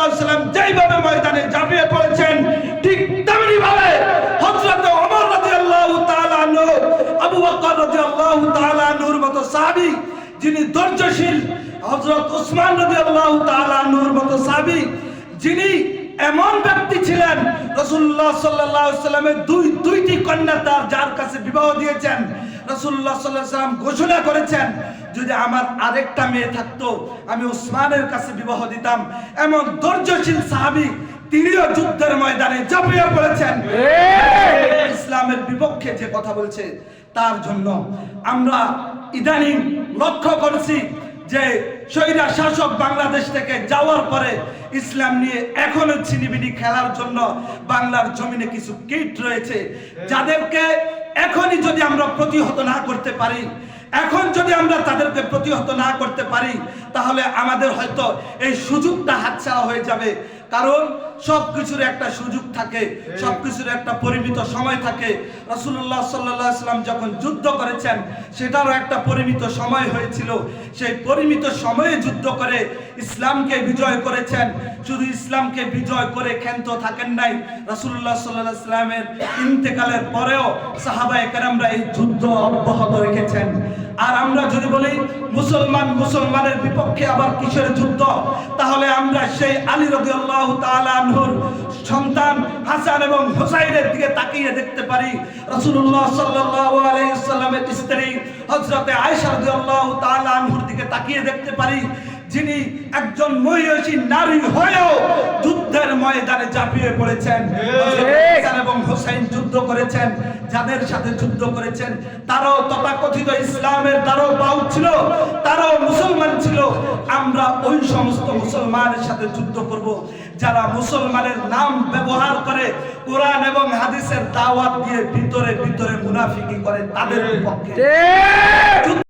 সাল্লাল্লাহু আলাইহি ওয়াসাল্লাম যেইভাবে ময়দানে ঝাঁপিয়ে পড়েছেন ঠিক তেমনি ভাবে হযরত ওমর রাদিয়াল্লাহু তাআলা আনহু, আবু বকর রাদিয়াল্লাহু তাআলা আনহুর মতো সাহাবী যিনি ধৈর্যশীল, হযরত উসমান রাদিয়াল্লাহু তাআলা আনহুর মতো সাহাবী যিনি এমন ব্যক্তি ছিলেন, রাসূলুল্লাহ সাল্লাল্লাহু আলাইহি ওয়াসাল্লামের দুইটি কন্যা তার যার কাছে বিবাহ দিয়েছেন। রাসূলুল্লাহ সাল্লাল্লাহু আলাইহি ওয়াসাল্লাম ঘোষণা করেছেন, যদি আমার আরেকটা মেয়ে থাকতো আমি উসমানের কাছে বিবাহ দিতাম। এমন ধৈর্যশীল সাহাবী তিনিও যুদ্ধের ময়দানে ঝাঁপিয়ে পড়েছেন। ইসলামের বিপক্ষে যে কথা বলছে তার জন্য আমরা ইদানিং লক্ষ্য করছি যে স্বৈরা শাসক বাংলাদেশ থেকে যাওয়ার পরে ইসলাম নিয়ে এখনো ছিনিবিনি খেলার জন্য বাংলার জমিনে কিছু কীট রয়েছে, যাদেরকে এখনই যদি আমরা প্রতিহত না করতে পারি, এখন যদি আমরা তাদেরকে প্রতিহত না করতে পারি, তাহলে আমাদের হয়তো এই সুযোগটা হাতছাড়া হয়ে যাবে। কারণ সবকিছুর একটা সুযোগ থাকে, সবকিছুর একটা পরিমিত সময় থাকে। রাসূলুল্লাহ সাল্লাল্লাহু আলাইহি ওয়াসাল্লাম যখন যুদ্ধ করেছেন সেটারও একটা পরিমিত সময় হয়েছিল। সেই পরিমিত সময়ে যুদ্ধ করে ইসলামকে বিজয় করেছেন। শুধু ইসলামকে বিজয় করে ক্ষান্ত থাকেন নাই, রাসূলুল্লাহ সাল্লাল্লাহু আলাইহি ওয়াসাল্লামের ইন্তেকালের পরেও সাহাবায়ে কেরামরা এই যুদ্ধ অব্যাহত রেখেছেন। আর আমরা যদি বলি মুসলমানের বিপক্ষে আবার কিসের যুদ্ধ, তাহলে আমরা সেই আলী রাদিয়াল্লাহু তাআলা আনহুর সন্তান হাসান এবং হুসাইনের দিকে তাকিয়ে দেখতে পারি। রাসূলুল্লাহ সাল্লাল্লাহু আলাইহি ওয়াসাল্লামের স্ত্রী হযরতে আয়েশা রাদিয়াল্লাহু তাআলা আনহুর দিকে তাকিয়ে দেখতে পারি, যিনি একজন মহিষী নারী হয়েও যুদ্ধের ময়দানে ঝাঁপিয়ে পড়েছেন। হাসান এবং হুসাইন যুদ্ধ করেছেন, যাদের সাথে যুদ্ধ করেছেন তারাও তথাকথিত ইসলামের দ্বারাও বাউল ছিল, তারাও মুসলমান ছিল। আমরা ওই সমস্ত মুসলমানের সাথে যুদ্ধ করব যারা মুসলমানের নাম ব্যবহার করে কোরআন এবং হাদিসের দাওয়াত দিয়ে ভিতরে ভিতরে মুনাফিকি করে, তাদের বিপক্ষে।